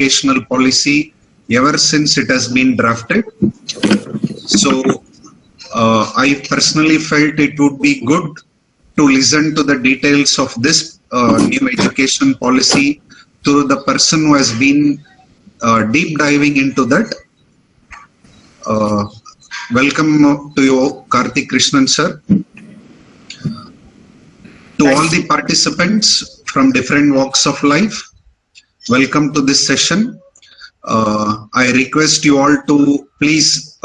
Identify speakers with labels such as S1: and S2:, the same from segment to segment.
S1: educational policy ever since it has been drafted. So I personally felt it would be good to listen to the details of this new education policy through the person who has been deep diving into that. Welcome to you, Karthik Krishnan sir. To all the participants from different walks of life, welcome to this session. I request you all to please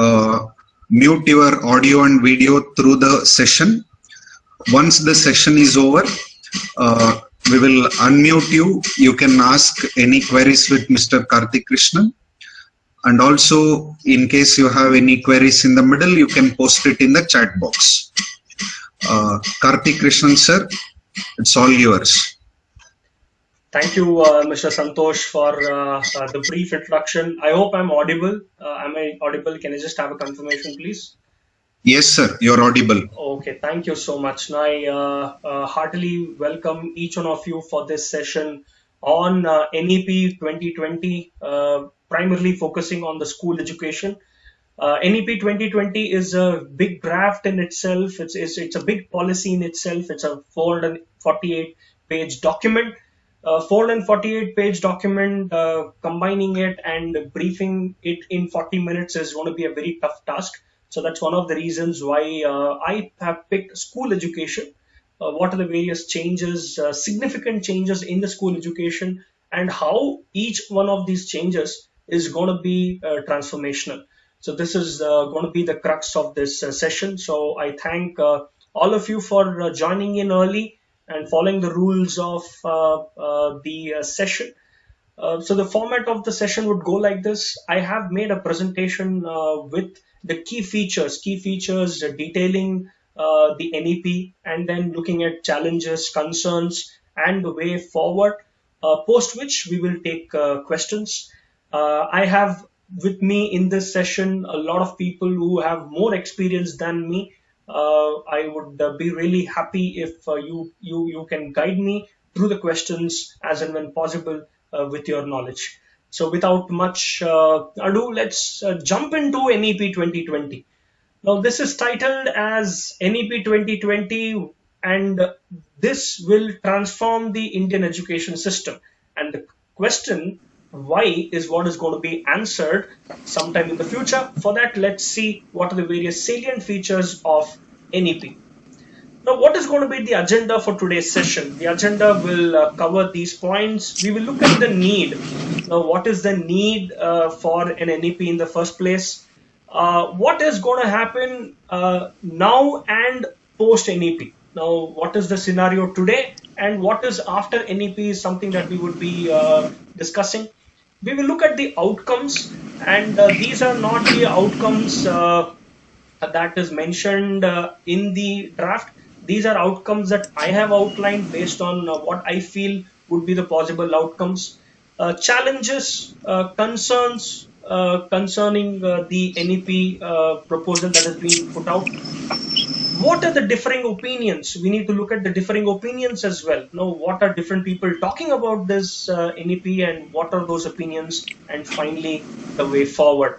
S1: mute your audio and video through the session. Once the session is over, we will unmute you. You can ask any queries with Mr. Karthik Krishnan. And also, in case you have any queries in the middle, you can post it in the chat box. Karthik Krishnan sir, it's all yours.
S2: Thank you, Mr. Santosh, for the brief introduction. I hope I'm audible. Am I audible? Can I just have a confirmation, please?
S1: Yes, sir, you're audible.
S2: Okay, thank you so much. Now, I heartily welcome each one of you for this session on NEP 2020, primarily focusing on the school education. NEP 2020 is a big draft in itself. It's a big policy in itself. It's a 448-page document. 448-page document, combining it and briefing it in 40 minutes is going to be a very tough task. So that's one of the reasons why I have picked school education. What are the various changes, significant changes in the school education, and how each one of these changes is going to be transformational. So this is going to be the crux of this session. So I thank all of you for joining in early and following the rules of the session. So the format of the session would go like this. I have made a presentation with the key features detailing the NEP, and then looking at challenges, concerns, and the way forward, post which we will take questions. I have with me in this session a lot of people who have more experience than me. I would be really happy if you can guide me through the questions as and when possible with your knowledge. So without much ado, let's jump into NEP 2020. Now this is titled as NEP 2020, and this will transform the Indian education system. And the question why is what is going to be answered sometime in the future. For that, let's see what are the various salient features of NEP. Now, what is going to be the agenda for today's session? The agenda will cover these points. We will look at the need. Now, what is the need for an NEP in the first place? What is going to happen now and post NEP? Now, what is the scenario today, and what is after NEP is something that we would be discussing. We will look at the outcomes, and these are not the outcomes that is mentioned in the draft. These are outcomes that I have outlined based on what I feel would be the possible outcomes. Challenges, concerns concerning the NEP proposal that has been put out. What are the differing opinions? We need to look at the differing opinions as well. Now, what are different people talking about this NEP, and what are those opinions? And finally, the way forward.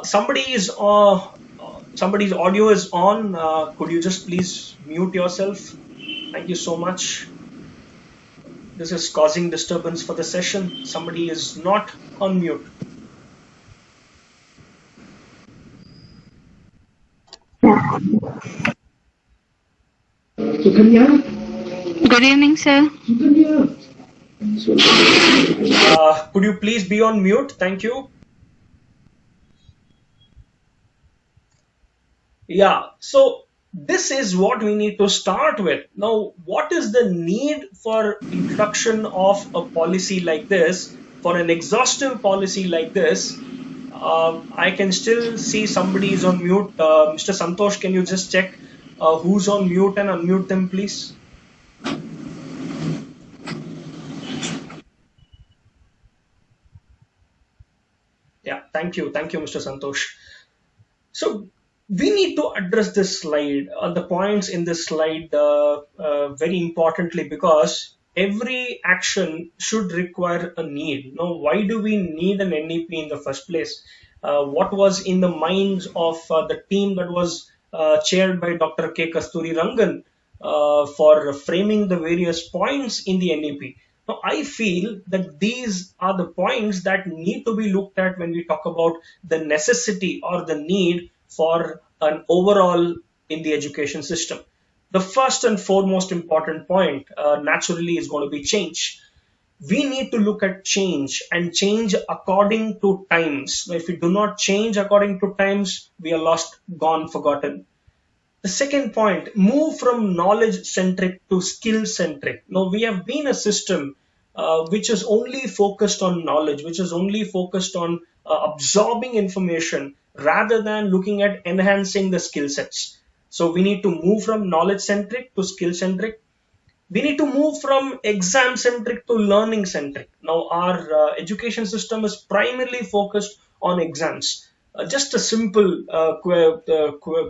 S2: Somebody's audio is on. Could you just please mute yourself? Thank you so much. This is causing disturbance for the session. Somebody is not on mute.
S3: Good evening, sir.
S2: Could you please be on mute? Thank you. Yeah, so this is what we need to start with. Now, what is the need for introduction of a policy like this, for an exhaustive policy like this? I can still see somebody is on mute. Mr. Santosh, can you just check who's on mute and unmute them, please? Yeah, thank you, Mr. Santosh. So we need to address this slide, the points in this slide very importantly, because every action should require a need. Now, why do we need an NEP in the first place? What was in the minds of the team that was chaired by Dr. K. Kasturi Rangan for framing the various points in the NEP? Now, I feel that these are the points that need to be looked at when we talk about the necessity or the need for an overall in the education system. The first and foremost important point naturally is going to be change. We need to look at change and change according to times. If we do not change according to times, we are lost, gone, forgotten. The second point, move from knowledge centric to skill centric. Now, we have been a system which is only focused on knowledge, which is only focused on absorbing information rather than looking at enhancing the skill sets. So, we need to move from knowledge centric to skill centric. We need to move from exam centric to learning centric. Now, our education system is primarily focused on exams. Just a simple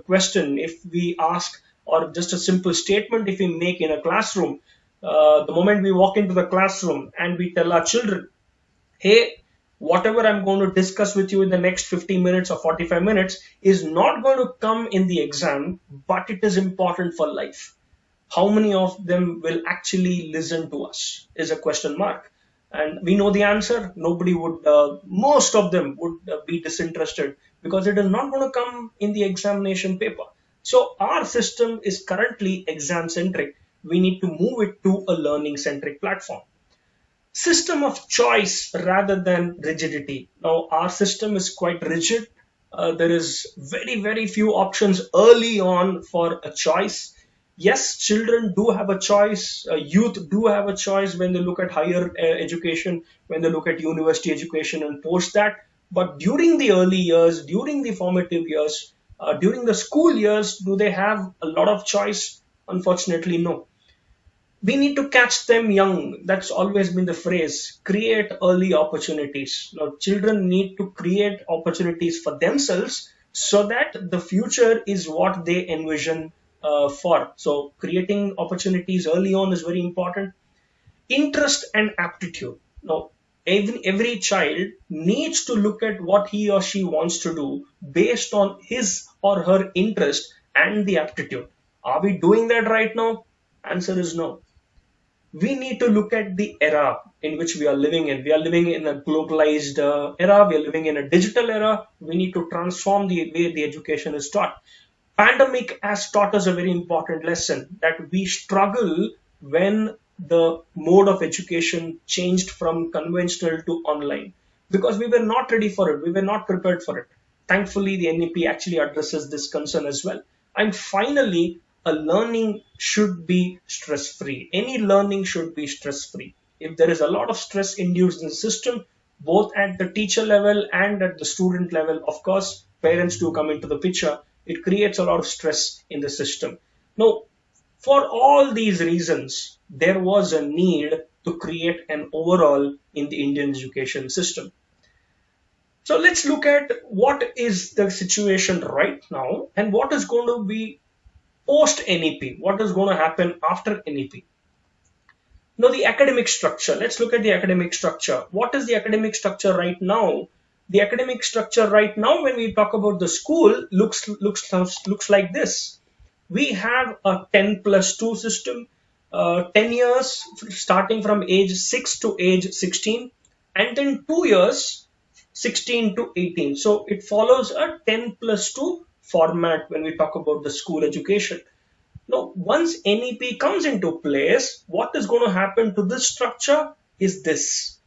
S2: question, if we ask, or just a simple statement, if we make in a classroom, the moment we walk into the classroom and we tell our children, hey, whatever I'm going to discuss with you in the next 50 minutes or 45 minutes is not going to come in the exam, but it is important for life. How many of them will actually listen to us is a question mark. And we know the answer. Nobody would, most of them would be disinterested because it is not going to come in the examination paper. So our system is currently exam centric. We need to move it to a learning centric platform. System of choice rather than rigidity. Now, our system is quite rigid. There is very few options early on for a choice. Yes, children do have a choice. Youth do have a choice when they look at higher education, when they look at university education and post that. But during the early years, during the formative years, during the school years, do they have a lot of choice? Unfortunately, no. We need to catch them young. That's always been the phrase. Create early opportunities. Now, children need to create opportunities for themselves so that the future is what they envision for. So, creating opportunities early on is very important. Interest and aptitude. Now, every child needs to look at what he or she wants to do based on his or her interest and the aptitude. Are we doing that right now? Answer is no. We need to look at the era in which we are living in. We are living in a globalized era. We are living in a digital era. We need to transform the way the education is taught. Pandemic has taught us a very important lesson that we struggle when the mode of education changed from conventional to online because we were not ready for it. We were not prepared for it. Thankfully, the NEP actually addresses this concern as well. And finally, a learning should be stress free. Any learning should be stress free. If there is a lot of stress induced in the system, both at the teacher level and at the student level, of course, parents do come into the picture. It creates a lot of stress in the system. Now, for all these reasons, there was a need to create an overall in the Indian education system. So let's look at what is the situation right now and what is going to be post NEP. What is going to happen after NEP? Now, the academic structure. Let's look at the academic structure. What is the academic structure right now? The academic structure right now, when we talk about the school, looks like this. We have a 10+2 system, 10 years starting from age 6 to age 16, and then 2 years 16 to 18. So it follows a 10+2 format when we talk about the school education. Now, once NEP comes into place, what is going to happen to this structure is this.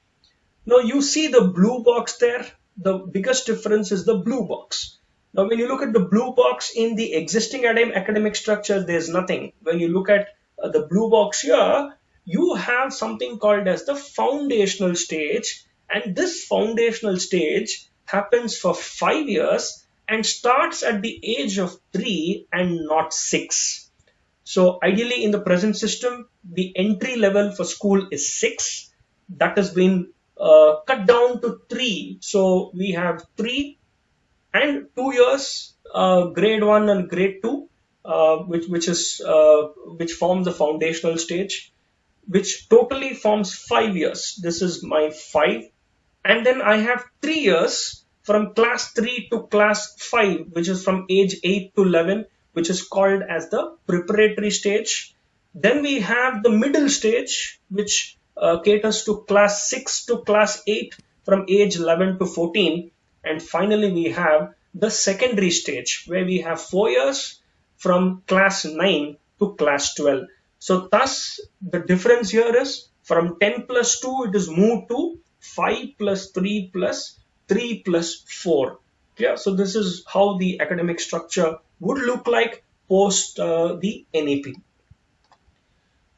S2: Now, you see the blue box there. The biggest difference is the blue box. Now, when you look at the blue box in the existing academic structure, there's nothing. When you look at the blue box here, you have something called as the foundational stage. And this foundational stage happens for 5 years and starts at the age of 3 and not 6. So ideally in the present system, the entry level for school is 6. That has been cut down to 3. So we have 3 and 2 years, grade 1 and grade 2, which form the foundational stage. which totally forms 5 years. This is my 5. And then I have 3 years from class 3 to class 5, which is from age 8 to 11, which is called as the preparatory stage. Then we have the middle stage, which caters to class 6 to class 8 from age 11 to 14. And finally, we have the secondary stage, where we have 4 years from class 9 to class 12. So thus the difference here is from 10 plus 2, it is moved to 5 plus 3 plus 3 plus 4. Yeah, so this is how the academic structure would look like post the NEP.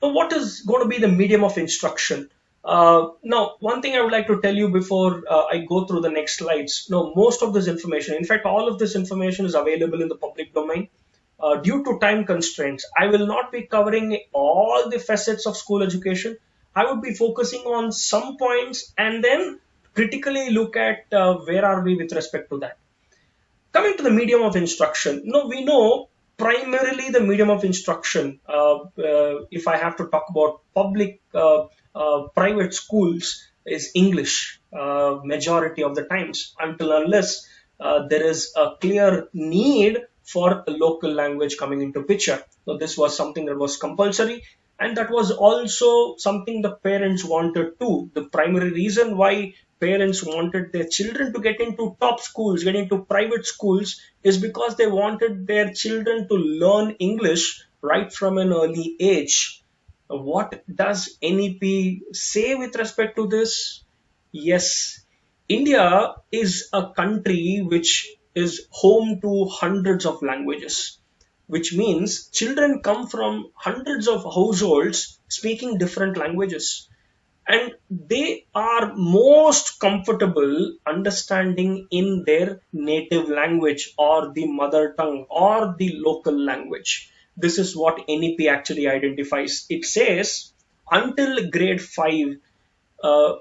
S2: So what is going to be the medium of instruction? Now, one thing I would like to tell you before I go through the next slides. Now, most of this information, in fact, all of this information is available in the public domain. Due to time constraints, I will not be covering all the facets of school education. I would be focusing on some points and then critically look at where are we with respect to that. Coming to the medium of instruction, we know primarily the medium of instruction, if I have to talk about public private schools, is English majority of the times, until unless there is a clear need for a local language coming into picture. So this was something that was compulsory, and that was also something the parents wanted too. The primary reason why parents wanted their children to get into top schools, get into private schools, is because they wanted their children to learn English right from an early age. What does NEP say with respect to this? Yes, India is a country which is home to hundreds of languages, which means children come from hundreds of households speaking different languages, and they are most comfortable understanding in their native language or the mother tongue or the local language. This is what NEP actually identifies. It says until grade 5, uh,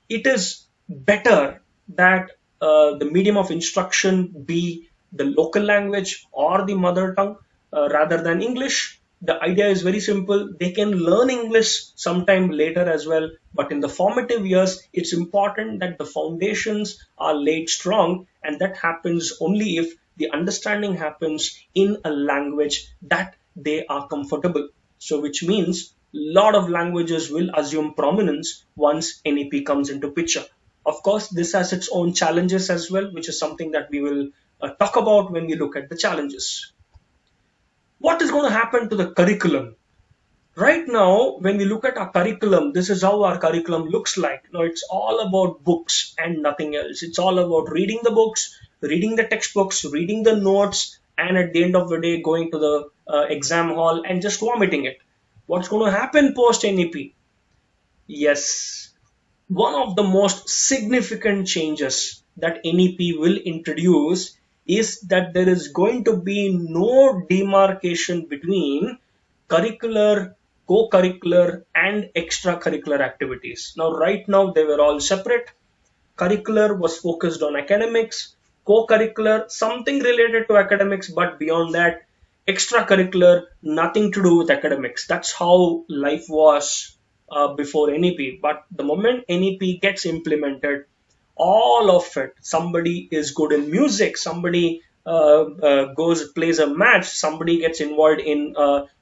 S2: it is better that the medium of instruction be the local language or the mother tongue rather than English. The idea is very simple. They can learn English sometime later as well, but in the formative years, it's important that the foundations are laid strong, and that happens only if the understanding happens in a language that they are comfortable. So, which means a lot of languages will assume prominence once NEP comes into picture. Of course, this has its own challenges as well, which is something that we will talk about when we look at the challenges. What is going to happen to the curriculum? Right now, when we look at our curriculum, this is how our curriculum looks like. Now, it's all about books and nothing else. It's all about reading the books, reading the textbooks, reading the notes, and at the end of the day, going to the exam hall and just vomiting it. What's going to happen post NEP? Yes, one of the most significant changes that NEP will introduce is that there is going to be no demarcation between curricular, co-curricular, and extracurricular activities. Now, right now, they were all separate. Curricular was focused on academics, co-curricular, something related to academics, but beyond that, extracurricular, nothing to do with academics. That's how life was before NEP. But the moment NEP gets implemented, all of it, somebody is good in music, somebody goes plays a match, somebody gets involved in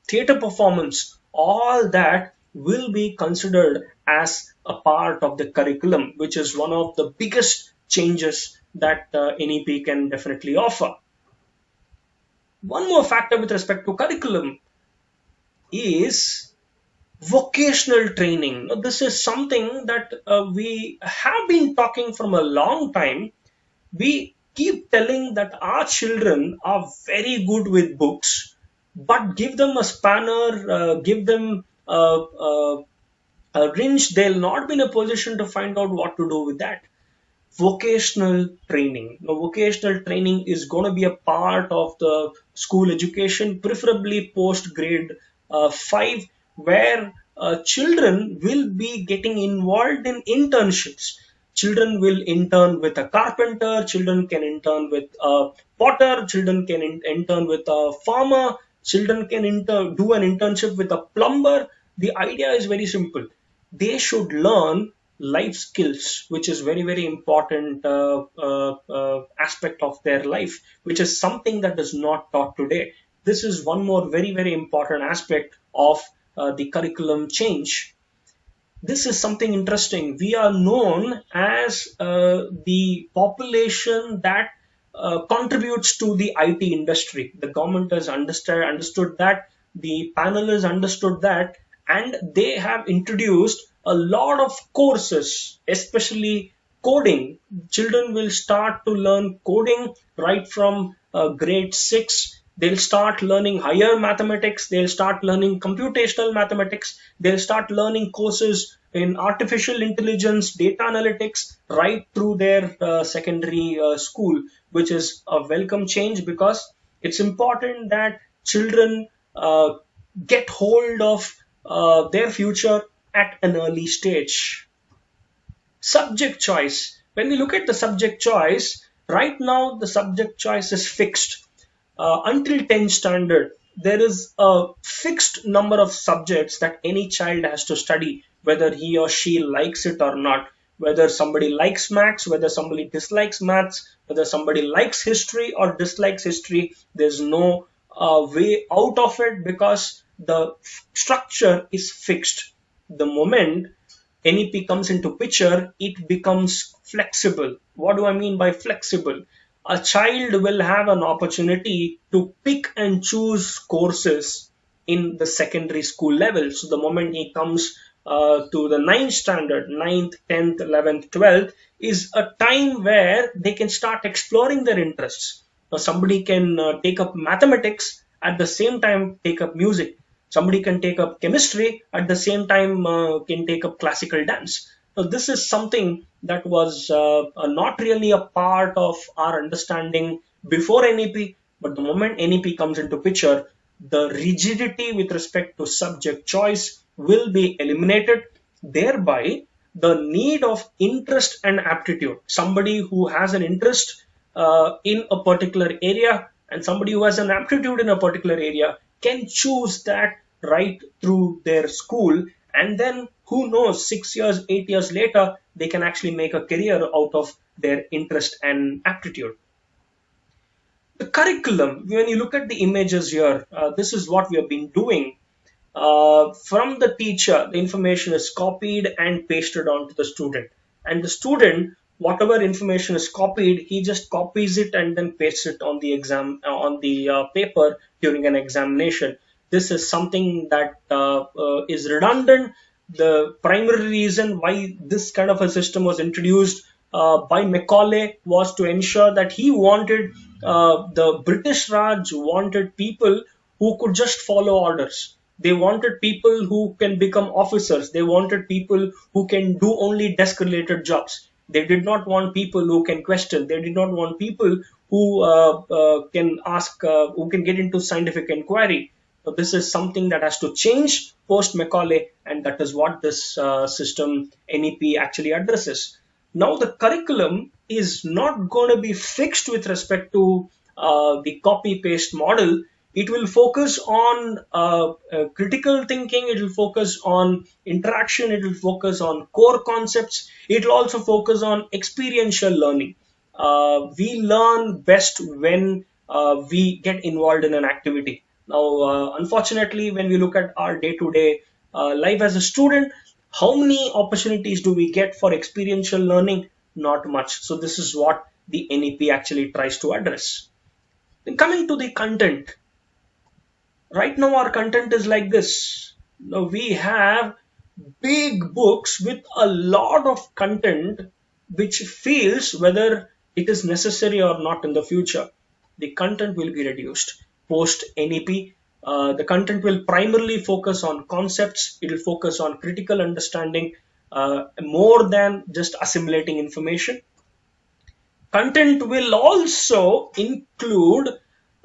S2: theater performance, all that will be considered as a part of the curriculum, which is one of the biggest changes that NEP can definitely offer. One more factor with respect to curriculum is vocational training. Now, this is something that we have been talking from a long time. We keep telling that our children are very good with books, but give them a spanner, give them a wrench, they'll not be in a position to find out what to do with that. Vocational training. Now, vocational training is going to be a part of the school education, preferably post grade 5, where children will be getting involved in internships. Children will intern with a carpenter, children can intern with a potter, children can intern with a farmer, children can do an internship with a plumber. The idea is very simple. They should learn life skills, which is very, very important aspect of their life, which is something that is not taught today. This is one more very, very important aspect of the curriculum change. This is something interesting. We are known as the population that contributes to the IT industry. The government has understood that, the panel has understood that, and they have introduced a lot of courses, especially coding. Children will start to learn coding right from grade 6. They'll start learning higher mathematics, they'll start learning computational mathematics, they'll start learning courses in artificial intelligence, data analytics, right through their secondary school, which is a welcome change, because it's important that children get hold of their future at an early stage. Subject choice. When we look at the subject choice, right now the subject choice is fixed. Until 10 standard, there is a fixed number of subjects that any child has to study, whether he or she likes it or not. Whether somebody likes maths, whether somebody dislikes maths, whether somebody likes history or dislikes history, there's no way out of it, because the structure is fixed. The moment NEP comes into picture, it becomes flexible. What do I mean by flexible? A child will have an opportunity to pick and choose courses in the secondary school level. So the moment he comes to the ninth standard, ninth, 10th, 11th, 12th, is a time where they can start exploring their interests. Now, somebody can take up mathematics, at the same time take up music. Somebody can take up chemistry, at the same time can take up classical dance. So this is something that was not really a part of our understanding before NEP, but the moment NEP comes into picture, the rigidity with respect to subject choice will be eliminated. Thereby, the need of interest and aptitude. Somebody who has an interest in a particular area and somebody who has an aptitude in a particular area can choose that right through their school, and then who knows, 6 years, 8 years later, they can actually make a career out of their interest and aptitude. The curriculum, when you look at the images here, this is what we have been doing. From the teacher, the information is copied and pasted onto the student, and the student, whatever information is copied, he just copies it and then pastes it on the exam, on the paper during an examination. This is something that is redundant. The primary reason why this kind of a system was introduced by Macaulay was to ensure that he wanted, the British Raj wanted people who could just follow orders. They wanted people who can become officers. They wanted people who can do only desk related jobs. They did not want people who can question. They did not want people who can ask, who can get into scientific inquiry. So this is something that has to change post Macaulay, and that is what this system NEP actually addresses. Now the curriculum is not going to be fixed with respect to the copy paste model. It will focus on critical thinking, it will focus on interaction, it will focus on core concepts, it will also focus on experiential learning. We learn best when we get involved in an activity. Now, unfortunately, when we look at our day-to-day life as a student, how many opportunities do we get for experiential learning? Not much. So this is what the NEP actually tries to address. Then coming to the content, right now our content is like this. Now we have big books with a lot of content which feels whether it is necessary or not in the future. The content will be reduced post NEP. The content will primarily focus on concepts, it will focus on critical understanding more than just assimilating information. Content will also include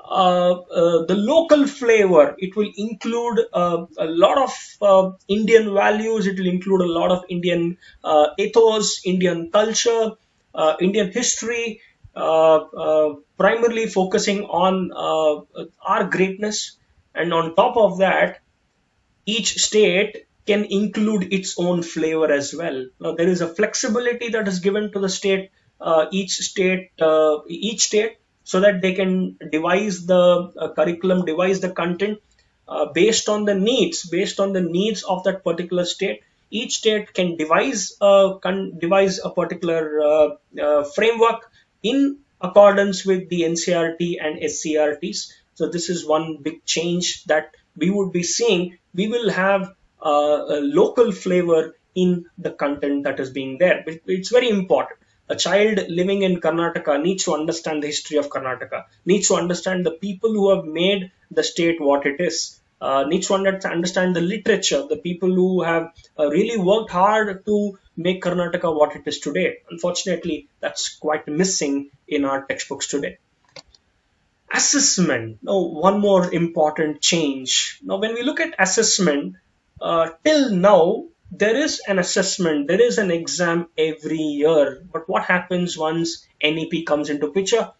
S2: the local flavor. It will include a lot of Indian values. It will include a lot of Indian ethos, Indian culture, Indian history, primarily focusing on our greatness. And on top of that, each state can include its own flavor as well. Now there is a flexibility that is given to the state, each state, so that they can devise the curriculum, devise the content based on the needs of that particular state. Each state can devise a particular framework in accordance with the NCRT and SCRTs. So this is one big change that we would be seeing. We will have a local flavor in the content that is being there. It's very important. A child living in Karnataka needs to understand the history of Karnataka, needs to understand the people who have made the state what it is, needs to understand the literature, the people who have really worked hard to make Karnataka what it is today. Unfortunately, that's quite missing in our textbooks today. Assessment. Now, one more important change. Now, when we look at assessment, till now, there is an assessment, there is an exam every year. But what happens once NEP comes into picture?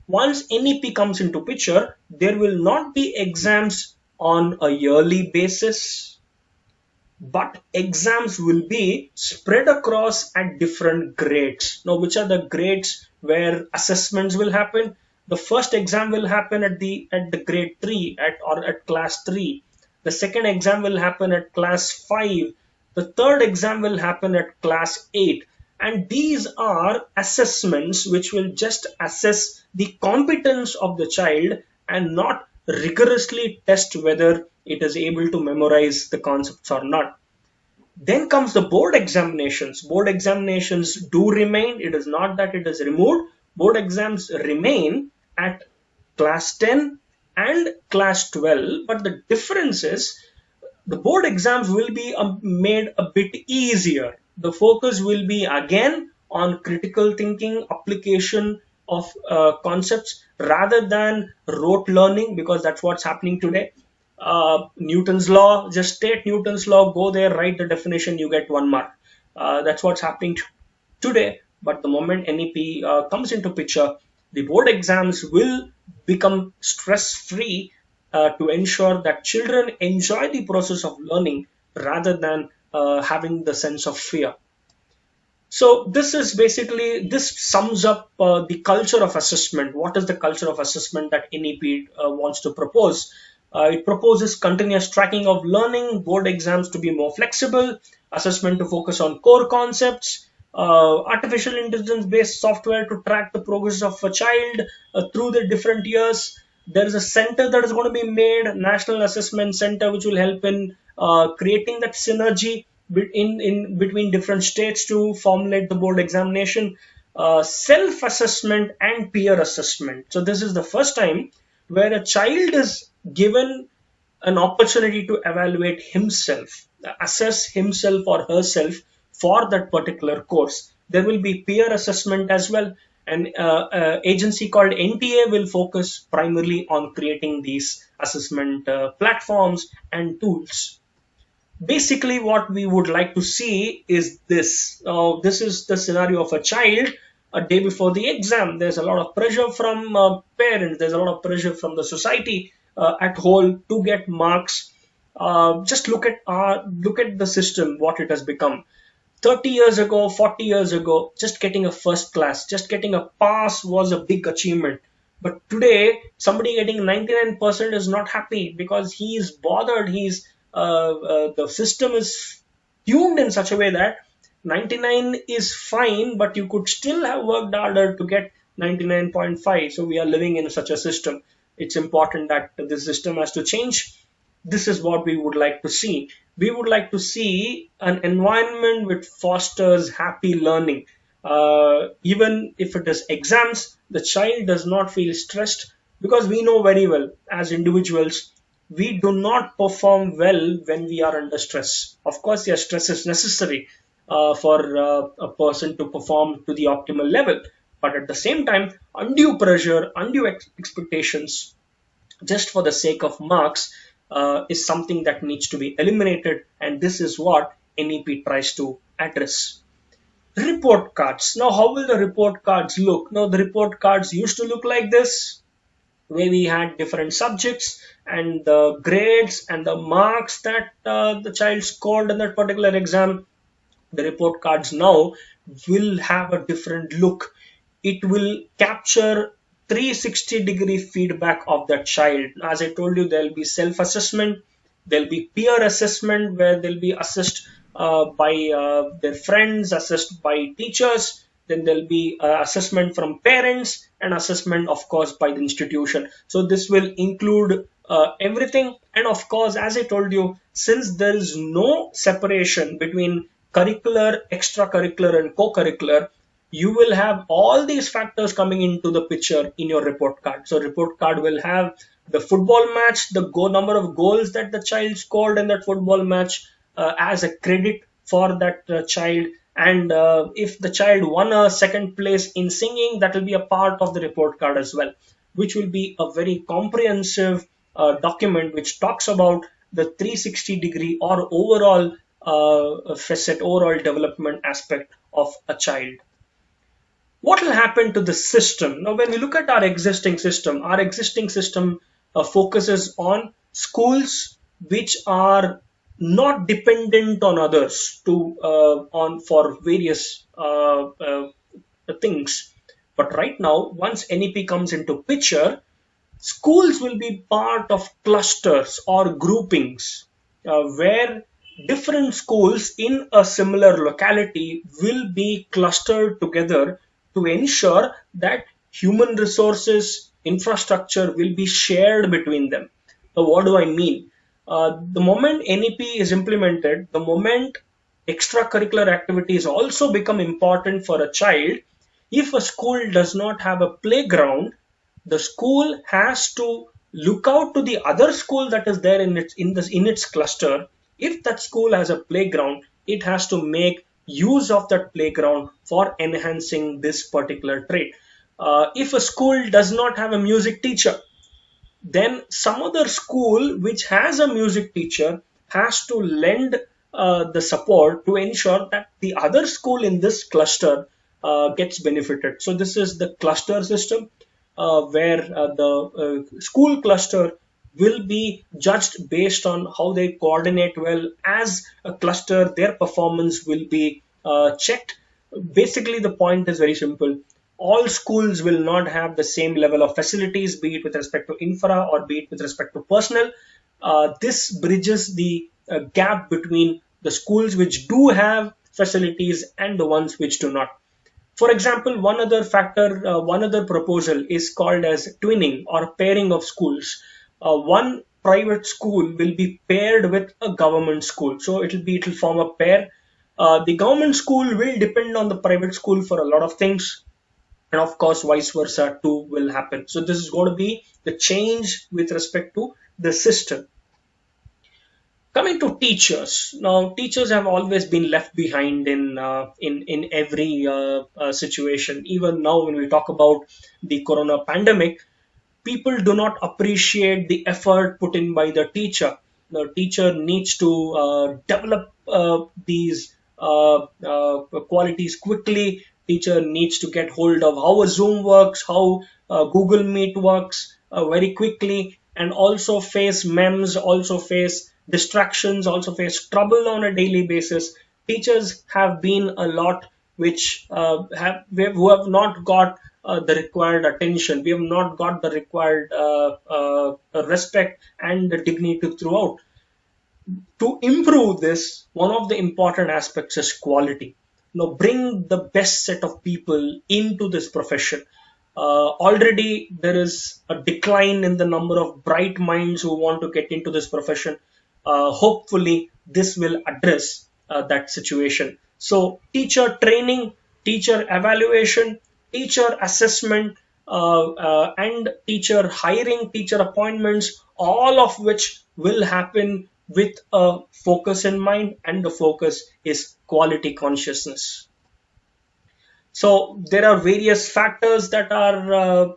S2: Once NEP comes into picture, there will not be exams on a yearly basis, but exams will be spread across at different grades. Now, which are the grades where assessments will happen? The first exam will happen at the grade 3 or at class 3. The second exam will happen at class 5. The third exam will happen at class 8. And these are assessments which will just assess the competence of the child and not rigorously test whether it is able to memorize the concepts or not. Then comes the board examinations. Board examinations do remain. It is not that it is removed. Board exams remain at class 10 and class 12. But the difference is the board exams will be made a bit easier. The focus will be again on critical thinking, application of concepts rather than rote learning, because that's what's happening today. Newton's law, just state Newton's law, go there, write the definition, you get 1 mark. That's what's happening today. But the moment NEP comes into picture, the board exams will become stress-free to ensure that children enjoy the process of learning rather than having the sense of fear. So this sums up the culture of assessment. What is the culture of assessment that NEP wants to propose? It proposes continuous tracking of learning, board exams to be more flexible, assessment to focus on core concepts, artificial intelligence based software to track the progress of a child through the different years. There is a center that is going to be made, National Assessment Center, which will help in creating that synergy in between different states to formulate the board examination. Self-assessment and peer assessment. So this is the first time where a child is given an opportunity to evaluate himself, assess himself or herself for that particular course. There will be peer assessment as well. An agency called NTA will focus primarily on creating these assessment platforms and tools. Basically, what we would like to see is this. This is the scenario of a child a day before the exam. There's a lot of pressure from parents. There's a lot of pressure from the society at whole to get marks. Just look at the system, what it has become. 30 years ago, 40 years ago, just getting a first class, just getting a pass was a big achievement. But today, somebody getting 99% is not happy because he is bothered. The system is tuned in such a way that 99 is fine, but you could still have worked harder to get 99.5. So we are living in such a system. It's important that this system has to change. This is what we would like to see. We would like to see an environment which fosters happy learning. Even if it is exams, the child does not feel stressed, because we know very well as individuals, we do not perform well when we are under stress. Of course, yes, stress is necessary for a person to perform to the optimal level. But at the same time, undue pressure, undue expectations, just for the sake of marks, is something that needs to be eliminated, and this is what NEP tries to address. Report cards. Now, how will the report cards look? Now, the report cards used to look like this. where we had different subjects and the grades and the marks that the child scored in that particular exam. The report cards now will have a different look. It will capture 360-degree feedback of that child. As I told you, there'll be self-assessment, there'll be peer assessment where they'll be assessed by their friends, assessed by teachers. Then there'll be assessment from parents and assessment, of course, by the institution. So this will include everything. And of course, as I told you, since there is no separation between curricular, extracurricular, and co-curricular, you will have all these factors coming into the picture in your report card. So report card will have the football match, the number of goals that the child scored in that football match as a credit for that child. And if the child won a second place in singing, that will be a part of the report card as well, which will be a very comprehensive document which talks about the 360-degree or overall facet, overall development aspect of a child. What will happen to the system? Now, when we look at our existing system focuses on schools which are not dependent on others to on for various things. But right now, once NEP comes into picture, schools will be part of clusters or groupings where different schools in a similar locality will be clustered together to ensure that human resources infrastructure will be shared between them. So what do I mean? The moment NEP is implemented, the moment extracurricular activities also become important for a child, if a school does not have a playground, the school has to look out to the other school that is there in its cluster. If that school has a playground, it has to make use of that playground for enhancing this particular trait. If a school does not have a music teacher, then some other school which has a music teacher has to lend the support to ensure that the other school in this cluster gets benefited. So this is the cluster system where the school cluster will be judged based on how they coordinate well. As a cluster, their performance will be checked. Basically, the point is very simple. All schools will not have the same level of facilities, be it with respect to infra or be it with respect to personnel. This bridges the gap between the schools which do have facilities and the ones which do not. For example, one other proposal is called as twinning or pairing of schools. One private school will be paired with a government school, so it'll form a pair. The government school will depend on the private school for a lot of things, and of course vice versa too will happen. So this is going to be the change with respect to the system. Coming to teachers, now teachers have always been left behind in every situation. Even now, when we talk about the corona pandemic, people do not appreciate the effort put in by the teacher. The teacher needs to develop these qualities quickly. Teacher needs to get hold of how a Zoom works, how Google Meet works very quickly, and also face memes, also face distractions, also face trouble on a daily basis. Teachers have been a lot which who have not got the required attention. We have not got the required respect and the dignity throughout. To improve this, one of the important aspects is quality. Bring the best set of people into this profession. Already there is a decline in the number of bright minds who want to get into this profession. Hopefully this will address that situation. So teacher training, teacher evaluation, teacher assessment, and teacher hiring, teacher appointments, all of which will happen with a focus in mind, and the focus is quality consciousness. So there are various factors that are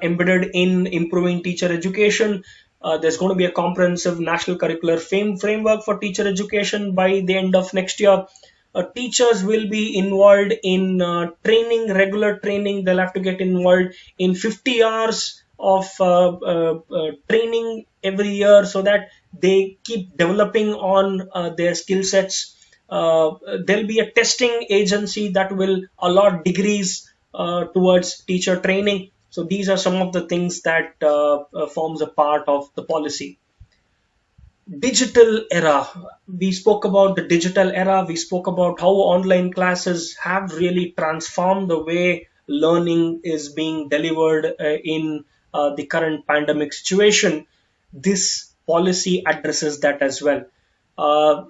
S2: embedded in improving teacher education. There's going to be a comprehensive national curricular framework for teacher education by the end of next year. Teachers will be involved in training, regular training. They'll have to get involved in 50 hours of training every year so that they keep developing on their skill sets. There'll be a testing agency that will allot degrees towards teacher training. So these are some of the things that forms a part of the policy. Digital era. We spoke about the digital era. We spoke about how online classes have really transformed the way learning is being delivered in the current pandemic situation. This policy addresses that as well. Uh,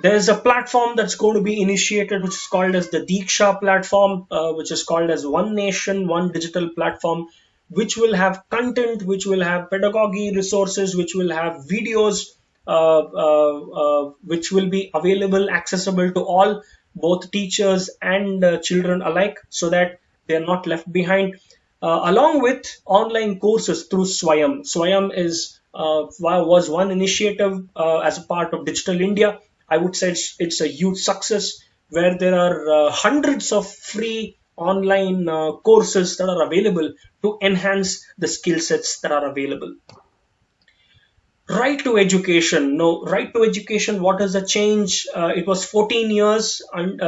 S2: there's a platform that's going to be initiated, which is called as the Diksha platform, which is called as One Nation, One Digital Platform, which will have content, which will have pedagogy resources, which will have videos, which will be available, accessible to all, both teachers and children alike, so that they're not left behind. Along with online courses through Swayam. Swayam was one initiative as a part of Digital India. I would say it's a huge success where there are hundreds of free online courses that are available to enhance the skill sets that are available. Right to education. No, right to education. What is the change? It was 14 years and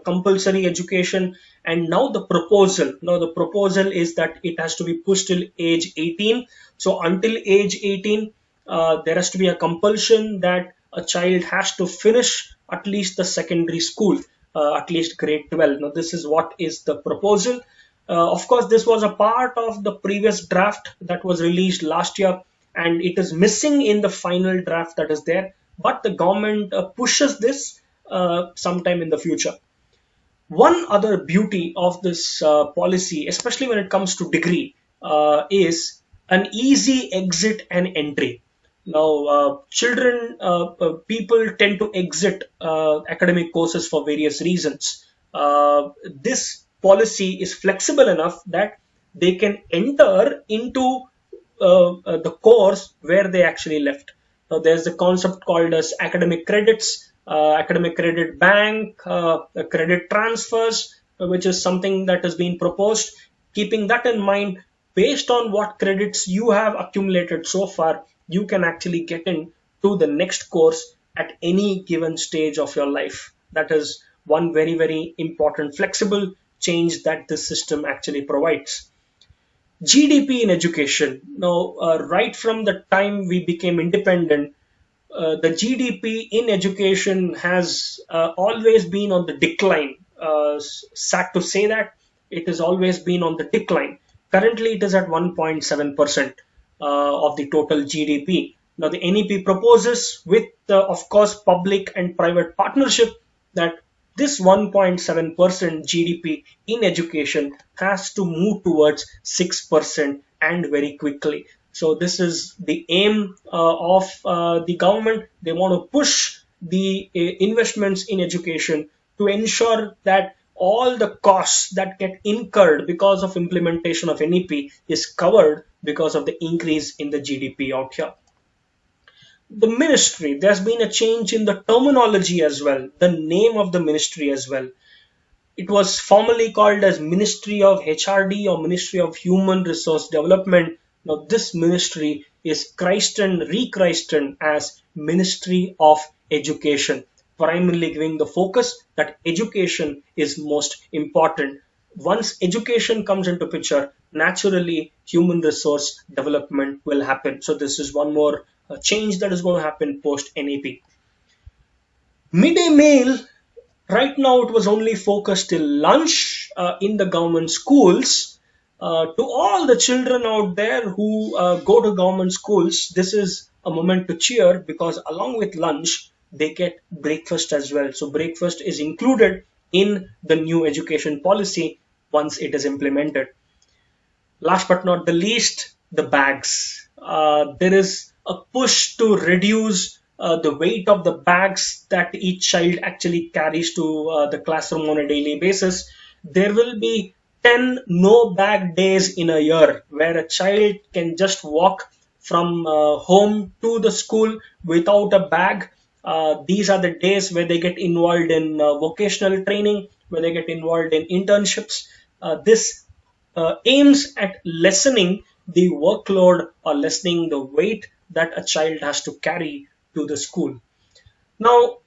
S2: compulsory education, and now the proposal. Now the proposal is that it has to be pushed till age 18. So until age 18, there has to be a compulsion that a child has to finish at least the secondary school, at least grade 12. Now this is what is the proposal. Of course, this was a part of the previous draft that was released last year, and it is missing in the final draft that is there. But the government pushes this sometime in the future. One other beauty of this policy, especially when it comes to degree, is an easy exit and entry. Now, people tend to exit academic courses for various reasons. This policy is flexible enough that they can enter into the course where they actually left. Now, there's a concept called as academic credits, academic credit bank, credit transfers, which is something that has been proposed. Keeping that in mind, based on what credits you have accumulated so far, you can actually get into the next course at any given stage of your life. That is one very, very important flexible change that this system actually provides. GDP in education. Now, right from the time we became independent, the GDP in education has always been on the decline. Sad to say that it has always been on the decline. Currently, it is at 1.7% of the total GDP. Now, the NEP proposes, with of course public and private partnership, that this 1.7% GDP in education has to move towards 6% and very quickly. So this is the aim of the government. They want to push the investments in education to ensure that all the costs that get incurred because of implementation of NEP is covered because of the increase in the GDP out here. The ministry, there's been a change in the terminology as well, the name of the ministry as well. It was formerly called as Ministry of HRD or Ministry of Human Resource Development. Now this ministry is rechristened as Ministry of Education, primarily giving the focus that education is most important. Once education comes into picture, naturally human resource development will happen. So this is one more change that is going to happen post NEP. Midday meal. Right now, it was only focused till lunch in the government schools. To all the children out there who go to government schools, this is a moment to cheer, because along with lunch, they get breakfast as well. So breakfast is included in the new education policy once it is implemented. Last but not the least, the bags. There is a push to reduce the weight of the bags that each child actually carries to the classroom on a daily basis. There will be 10 no bag days in a year where a child can just walk from home to the school without a bag, These are the days where they get involved in vocational training, where they get involved in internships. This aims at lessening the workload or lessening the weight that a child has to carry to the school. Now,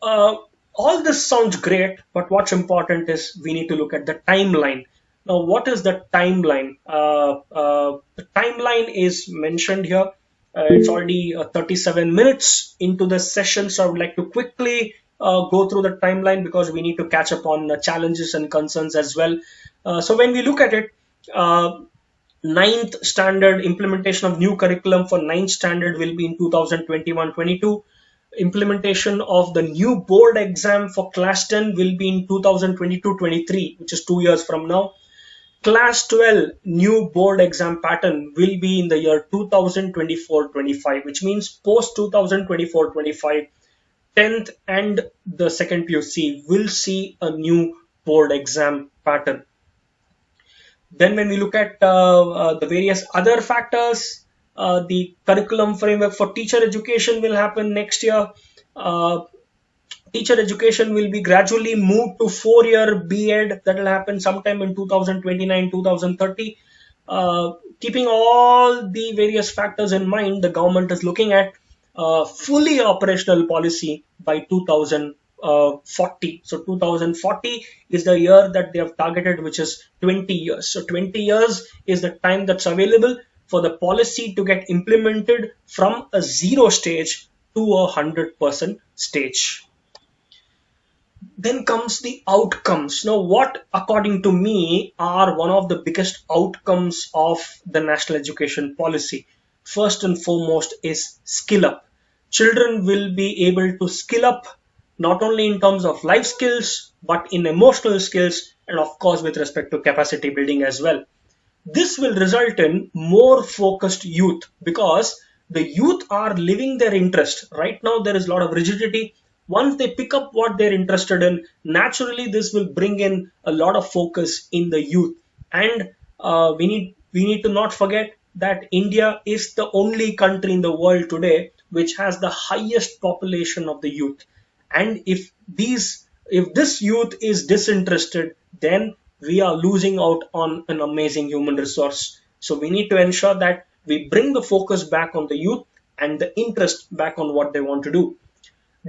S2: all this sounds great, but what's important is we need to look at the timeline. Now, what is the timeline? The timeline is mentioned here. It's already 37 minutes into the session, so I would like to quickly go through the timeline because we need to catch up on challenges and concerns as well. So when we look at it, uh, ninth standard implementation of new curriculum for ninth standard will be in 2021-22. Implementation of the new board exam for class 10 will be in 2022-23, which is 2 years from now. Class 12 new board exam pattern will be in the year 2024-25, which means post 2024-25, 10th and the second PUC will see a new board exam pattern. Then when we look at the various other factors, the curriculum framework for teacher education will happen next year. Uh, Teacher education will be gradually moved to 4-year B.Ed. That will happen sometime in 2029, 2030. Keeping all the various factors in mind, the government is looking at fully operational policy by 2040. So 2040 is the year that they have targeted, which is 20 years. So 20 years is the time that's available for the policy to get implemented from a zero stage to a 100% stage. Then comes the outcomes. Now, what, according to me, are one of the biggest outcomes of the national education policy? First and foremost is skill up. Children will be able to skill up not only in terms of life skills, but in emotional skills, and of course, with respect to capacity building as well. This will result in more focused youth because the youth are living their interest. Right now, there is a lot of rigidity. Once they pick up what they're interested in, naturally, this will bring in a lot of focus in the youth. And we need to not forget that India is the only country in the world today which has the highest population of the youth. And if this youth is disinterested, then we are losing out on an amazing human resource. So we need to ensure that we bring the focus back on the youth and the interest back on what they want to do.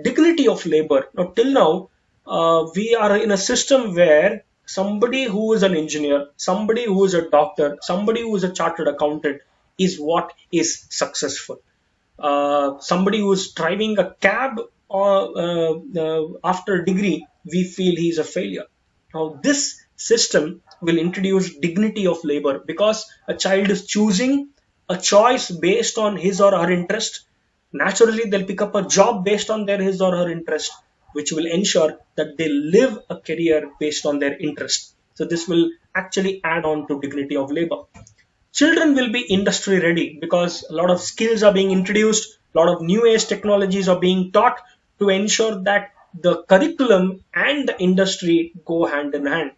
S2: Dignity of labor. Now, till now, we are in a system where somebody who is an engineer, somebody who is a doctor, somebody who is a chartered accountant is what is successful. Somebody who is driving a cab after a degree, we feel he is a failure. Now, this system will introduce dignity of labor because a child is choosing a choice based on his or her interest. Naturally, they'll pick up a job based on his or her interest, which will ensure that they live a career based on their interest. So this will actually add on to dignity of labor. Children will be industry ready because a lot of skills are being introduced, a lot of new age technologies are being taught to ensure that the curriculum and the industry go hand in hand.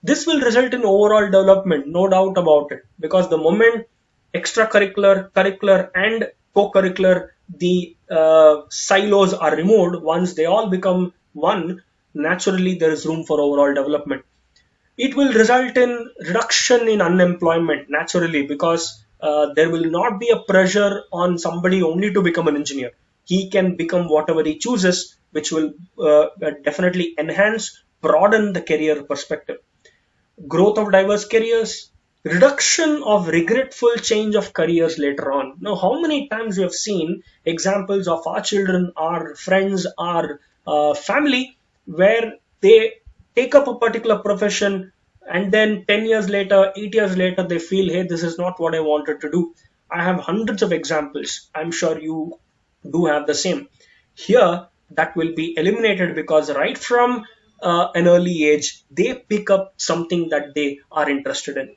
S2: This will result in overall development, no doubt about it, because the moment extracurricular, curricular, and co-curricular, the silos are removed, once they all become one, naturally there is room for overall development. It will result in reduction in unemployment naturally because there will not be a pressure on somebody only to become an engineer. He can become whatever he chooses, which will definitely enhance, broaden the career perspective. Growth of diverse careers, reduction of regretful change of careers later on. Now, how many times we have seen examples of our children, our friends, our family, where they take up a particular profession and then 10 years later, 8 years later, they feel, hey, this is not what I wanted to do. I have hundreds of examples. I'm sure you do have the same. Here, that will be eliminated because right from an early age, they pick up something that they are interested in.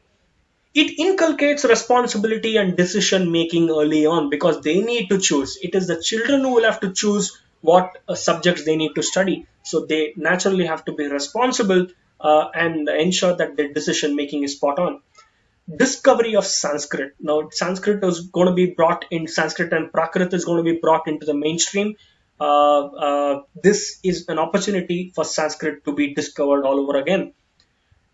S2: It inculcates responsibility and decision making early on because they need to choose. It is the children who will have to choose what subjects they need to study. So they naturally have to be responsible and ensure that their decision making is spot on. Discovery of Sanskrit. Now, Sanskrit is going to be brought in, Sanskrit and Prakrit is going to be brought into the mainstream. this is an opportunity for Sanskrit to be discovered all over again.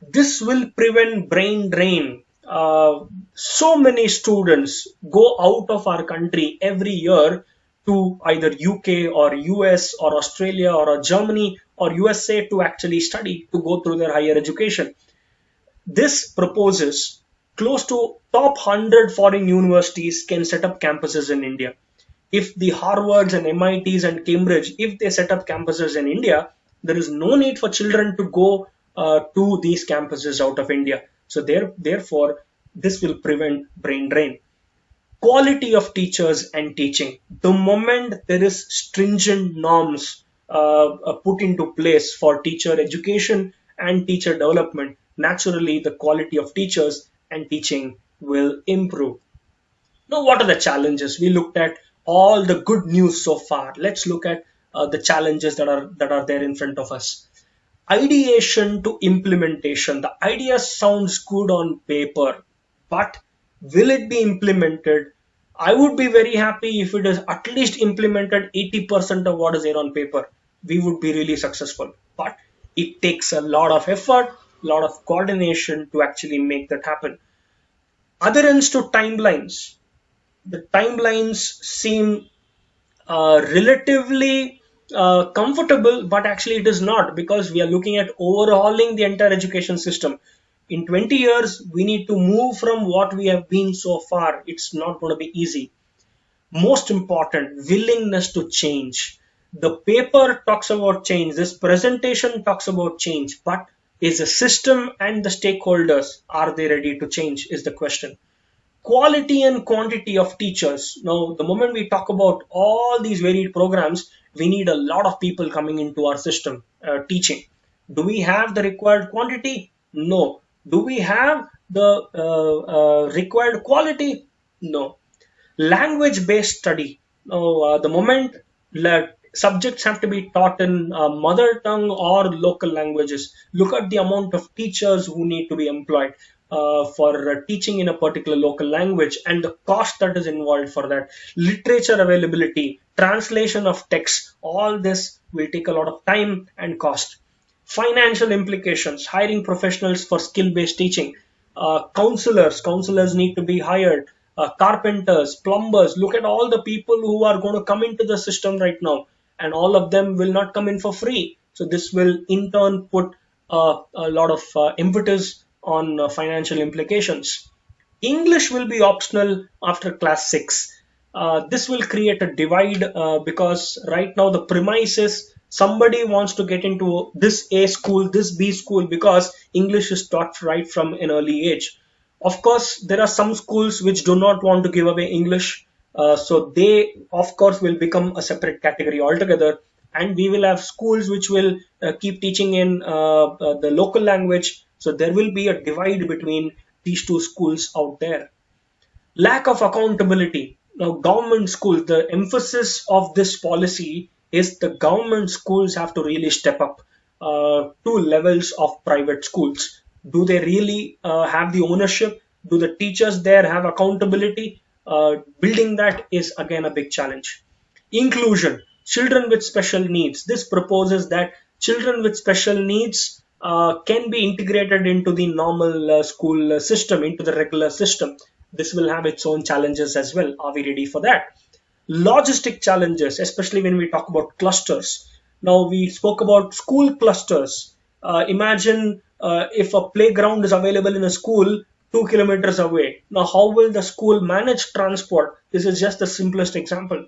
S2: This will prevent brain drain. So many students go out of our country every year to either UK or US or Australia or Germany or USA to actually study, to go through their higher education. This proposes close to top 100 foreign universities can set up campuses in India. If the Harvards and MITs and Cambridge, if they set up campuses in India, there is no need for children to go to these campuses out of India. So therefore, this will prevent brain drain. Quality of teachers and teaching. The moment there is stringent norms put into place for teacher education and teacher development, naturally the quality of teachers and teaching will improve. Now, what are the challenges? We looked at all the good news so far. Let's look at the challenges that are there in front of us. Ideation to implementation. The idea sounds good on paper, but will it be implemented? I would be very happy if it is at least implemented 80% of what is there on paper. We would be really successful. But it takes a lot of effort, a lot of coordination to actually make that happen. Adherence to timelines. The timelines seem relatively comfortable, but actually it is not, because we are looking at overhauling the entire education system. In 20 years, we need to move from what we have been so far. It's not going to be easy. Most important, willingness to change. The paper talks about change, this presentation talks about change, but is the system and the stakeholders, are they ready to change, is the question. Quality and quantity of teachers. Now, the moment we talk about all these varied programs, we need a lot of people coming into our system teaching. Do we have the required quantity? No. Do we have the required quality? No. Language based study. Now, the moment subjects have to be taught in mother tongue or local languages, look at the amount of teachers who need to be employed for teaching in a particular local language, and the cost that is involved for that. Literature availability, translation of text, all this will take a lot of time and cost. Financial implications, hiring professionals for skill based teaching. Counselors need to be hired. Carpenters, plumbers, look at all the people who are going to come into the system right now, and all of them will not come in for free. So this will in turn put a lot of impetus on financial implications. English will be optional after class 6. This will create a divide, because right now the premise is somebody wants to get into this A school, this B school, because English is taught right from an early age. Of course, there are some schools which do not want to give away English, so they, of course, will become a separate category altogether. And we will have schools which will keep teaching in the local language. So there will be a divide between these two schools out there. Lack of accountability. Now, government schools, the emphasis of this policy is the government schools have to really step up to levels of private schools. Do they really have the ownership? Do the teachers there have accountability? Building that is again a big challenge. Inclusion, children with special needs. This proposes that children with special needs can be integrated into the normal school system, into the regular system. This will have its own challenges as well. Are we ready for that? Logistic challenges, especially when we talk about clusters. Now, we spoke about school clusters. Imagine if a playground is available in a school 2 kilometers away. Now, how will the school manage transport? This is just the simplest example.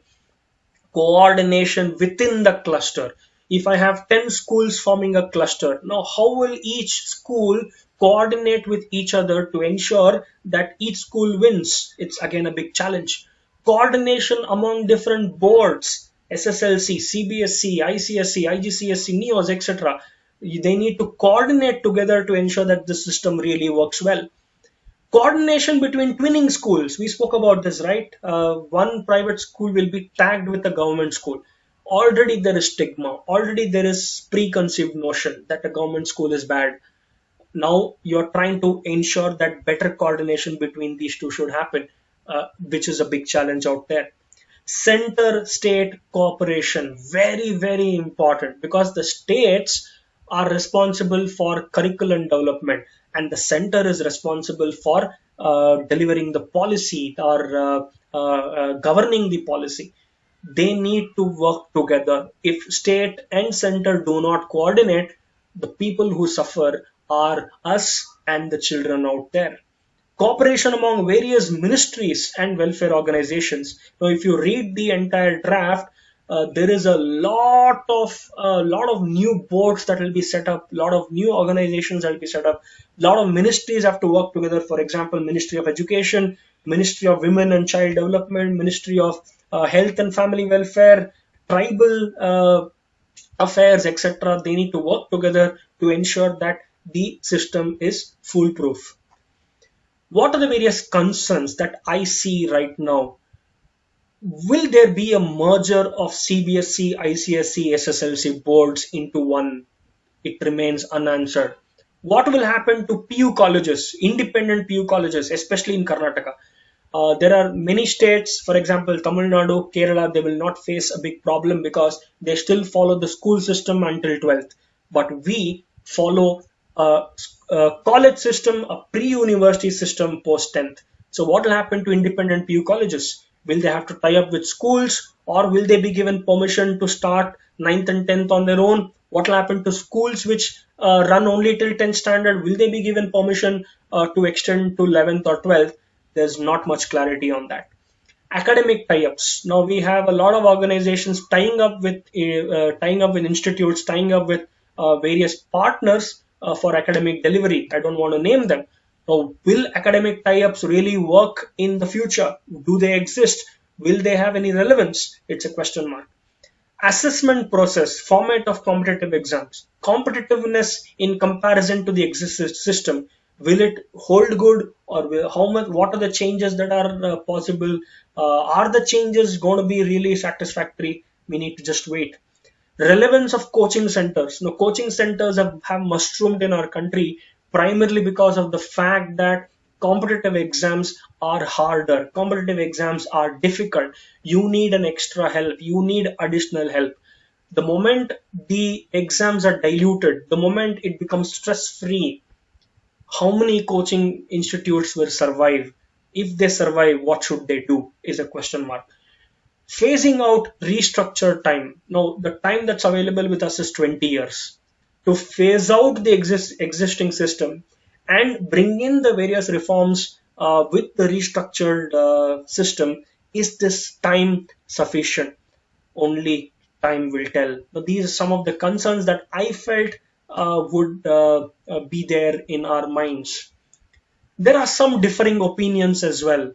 S2: Coordination within the cluster. If I have 10 schools forming a cluster, now how will each school coordinate with each other to ensure that each school wins? It's again a big challenge. Coordination among different boards, SSLC, CBSC, ICSC, IGCSC, NEOS, etc. They need to coordinate together to ensure that the system really works well. Coordination between twinning schools. We spoke about this, right? One private school will be tagged with a government school. Already there is stigma. Already there is preconceived notion that a government school is bad. Now you're trying to ensure that better coordination between these two should happen, which is a big challenge out there. Center state cooperation, very, very important, because the states are responsible for curriculum development and the center is responsible for delivering the policy or governing the policy. They need to work together. If state and center do not coordinate, the people who suffer are us and the children out there. Cooperation among various ministries and welfare organizations. Now, if you read the entire draft, there is a lot of new boards that will be set up, a lot of new organizations that will be set up, a lot of ministries have to work together. For example, Ministry of Education, Ministry of Women and Child Development, Ministry of Health and Family Welfare, Tribal Affairs, etc. They need to work together to ensure that the system is foolproof. What are the various concerns that I see right now? Will there be a merger of CBSE, ICSE, SSLC boards into one? It remains unanswered. What will happen to PU colleges, independent PU colleges, especially in Karnataka? There are many states, for example, Tamil Nadu, Kerala, they will not face a big problem because they still follow the school system until 12th. But we follow a college system, a pre-university system post 10th. So what will happen to independent PU colleges? Will they have to tie up with schools, or will they be given permission to start 9th and 10th on their own? What will happen to schools which run only till 10th standard? Will they be given permission to extend to 11th or 12th? There's not much clarity on that. Academic tie-ups. Now we have a lot of organizations tying up with institutes, tying up with various partners for academic delivery. I don't want to name them. Now, will academic tie-ups really work in the future? Do they exist? Will they have any relevance? It's a question mark. Assessment process, format of competitive exams, competitiveness in comparison to the existing system. Will it hold good, or how much? What are the changes that are possible? Are the changes going to be really satisfactory? We need to just wait. Relevance of coaching centers. Now, coaching centers have mushroomed in our country primarily because of the fact that competitive exams are harder, competitive exams are difficult. You need an extra help, you need additional help. The moment the exams are diluted, the moment it becomes stress free, how many coaching institutes will survive? If they survive, what should they do is a question mark. Phasing out restructure time. Now, the time that's available with us is 20 years. To phase out the existing system and bring in the various reforms with the restructured system, is this time sufficient? Only time will tell. Now, these are some of the concerns that I felt would be there in our minds. There are some differing opinions as well.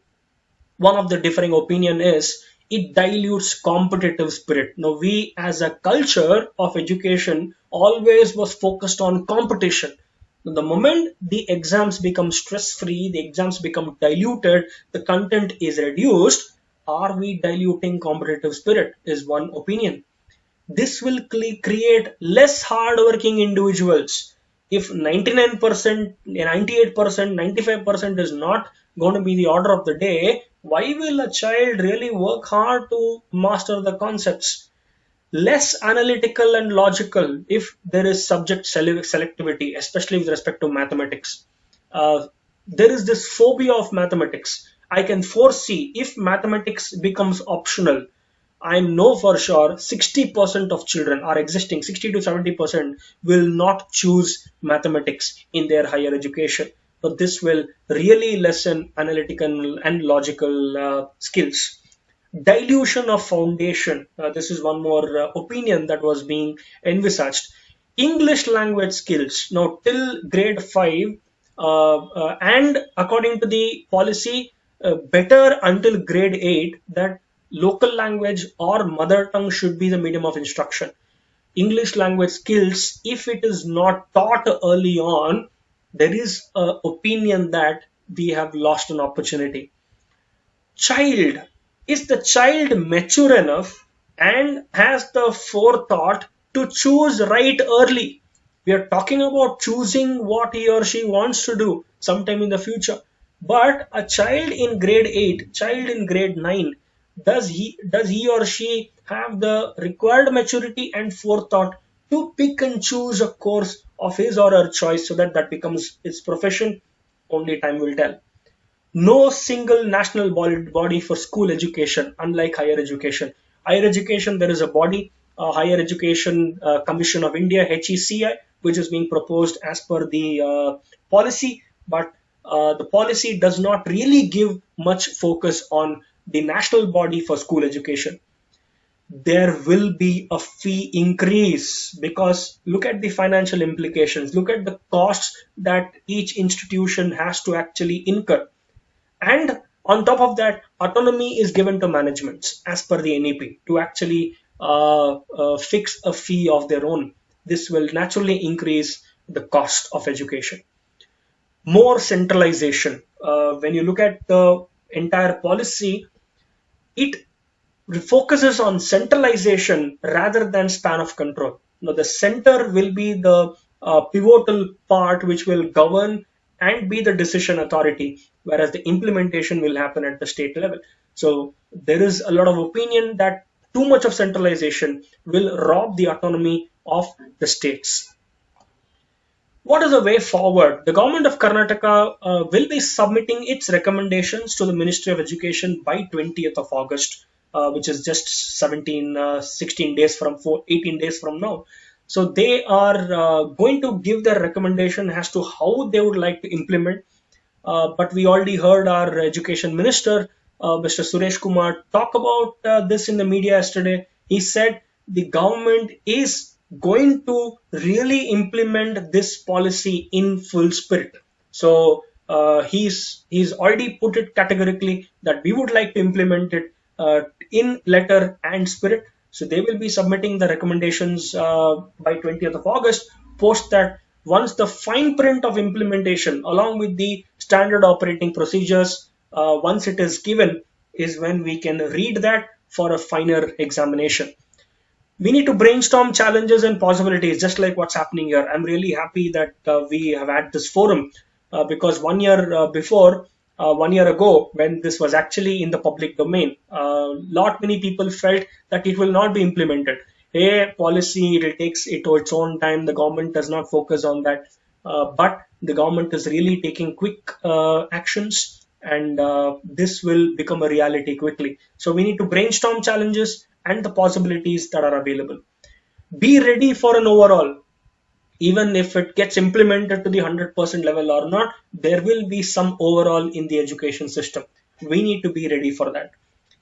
S2: One of the differing opinion is it dilutes competitive spirit. Now, we as a culture of education always was focused on competition. The moment the exams become stress free, the exams become diluted, the content is reduced. Are we diluting competitive spirit is one opinion. This will create less hardworking individuals. If 99%, 98%, 95% is not going to be the order of the day, why will a child really work hard to master the concepts? Less analytical and logical if there is subject selectivity, especially with respect to mathematics. There is this phobia of mathematics. I can foresee if mathematics becomes optional, I know for sure 60% of children are existing, 60 to 70% will not choose mathematics in their higher education. So this will really lessen analytical and logical skills. Dilution of foundation. This is one more opinion that was being envisaged. English language skills. Now, till grade 5, and according to the policy, better until grade 8, that local language or mother tongue should be the medium of instruction. English language skills, if it is not taught early on, there is an opinion that we have lost an opportunity. Child, is the child mature enough and has the forethought to choose right early? We are talking about choosing what he or she wants to do sometime in the future. But a child in grade 8, child in grade 9, Does he or she have the required maturity and forethought to pick and choose a course of his or her choice so that that becomes its profession? Only time will tell. No single national body for school education, unlike higher education. Higher education, there is a body, Higher Education Commission of India, HECI, which is being proposed as per the policy, but the policy does not really give much focus on the national body for school education. There will be a fee increase because look at the financial implications, look at the costs that each institution has to actually incur. And on top of that, autonomy is given to managements as per the NEP to actually fix a fee of their own. This will naturally increase the cost of education. More centralization. When you look at the entire policy, it focuses on centralization rather than span of control. Now, the center will be the pivotal part which will govern and be the decision authority, whereas the implementation will happen at the state level. So, there is a lot of opinion that too much of centralization will rob the autonomy of the states. What is the way forward? The government of Karnataka will be submitting its recommendations to the Ministry of Education by 20th of August, which is just 16 days from 18 days from now. So they are going to give their recommendation as to how they would like to implement. But we already heard our education minister, Mr. Suresh Kumar, talk about this in the media yesterday. He said the government is going to really implement this policy in full spirit. So he's already put it categorically that we would like to implement it in letter and spirit. So they will be submitting the recommendations by 20th of August. Post that, once the fine print of implementation along with the standard operating procedures, once it is given, is when we can read that for a finer examination. We need to brainstorm challenges and possibilities, just like what's happening here. I'm really happy that we have had this forum because 1 year before, 1 year ago, when this was actually in the public domain, lot many people felt that it will not be implemented. A policy, it takes it to its own time. The government does not focus on that, but the government is really taking quick actions, and this will become a reality quickly. So we need to brainstorm challenges and the possibilities that are available. Be ready for an overall. Even if it gets implemented to the 100% level or not, there will be some overall in the education system. We need to be ready for that.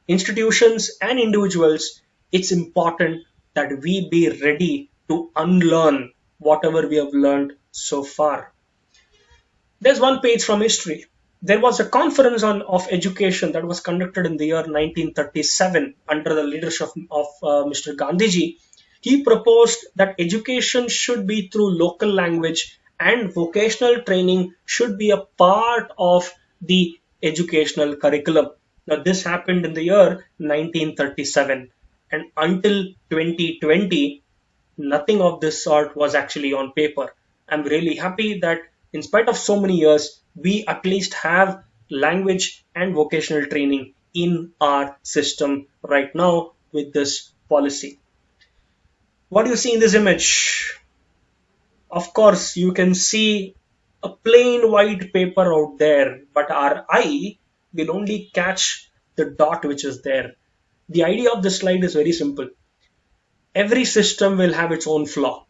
S2: Institutions and individuals, it's important that we be ready to unlearn whatever we have learned so far. There's one page from history. There was a conference of education that was conducted in the year 1937 under the leadership of Mr. Gandhiji. He proposed that education should be through local language and vocational training should be a part of the educational curriculum. Now, this happened in the year 1937, and until 2020, nothing of this sort was actually on paper. I'm really happy that in spite of so many years, we at least have language and vocational training in our system right now with this policy. What do you see in this image? Of course, you can see a plain white paper out there, but our eye will only catch the dot which is there. The idea of this slide is very simple. Every system will have its own flaw.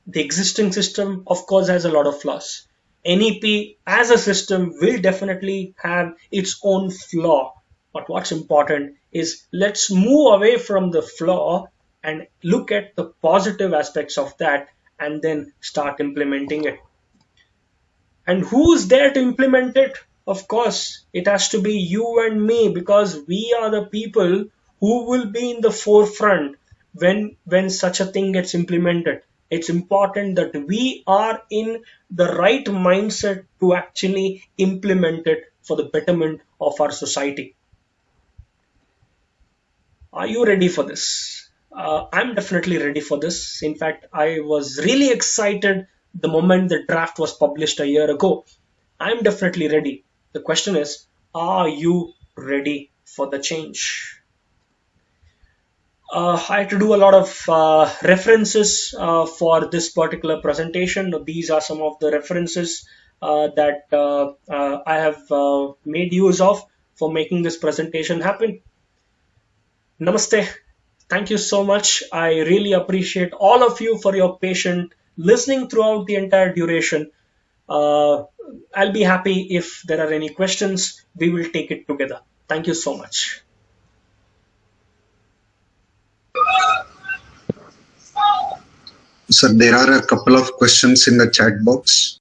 S2: The existing system, of course, has a lot of flaws. NEP as a system will definitely have its own flaw. But what's important is let's move away from the flaw and look at the positive aspects of that and then start implementing it. And who's there to implement it? Of course, it has to be you and me because we are the people who will be in the forefront when such a thing gets implemented. It's important that we are in the right mindset to actually implement it for the betterment of our society. Are you ready for this? I'm definitely ready for this. In fact, I was really excited the moment the draft was published a year ago. I'm definitely ready. The question is, are you ready for the change? I had to do a lot of references for this particular presentation. These are some of the references that I have made use of for making this presentation happen. Namaste. Thank you so much. I really appreciate all of you for your patient listening throughout the entire duration. Uh, I'll be happy if there are any questions. We will take it together. Thank you so much.
S1: Sir, there are a couple of questions in the chat box.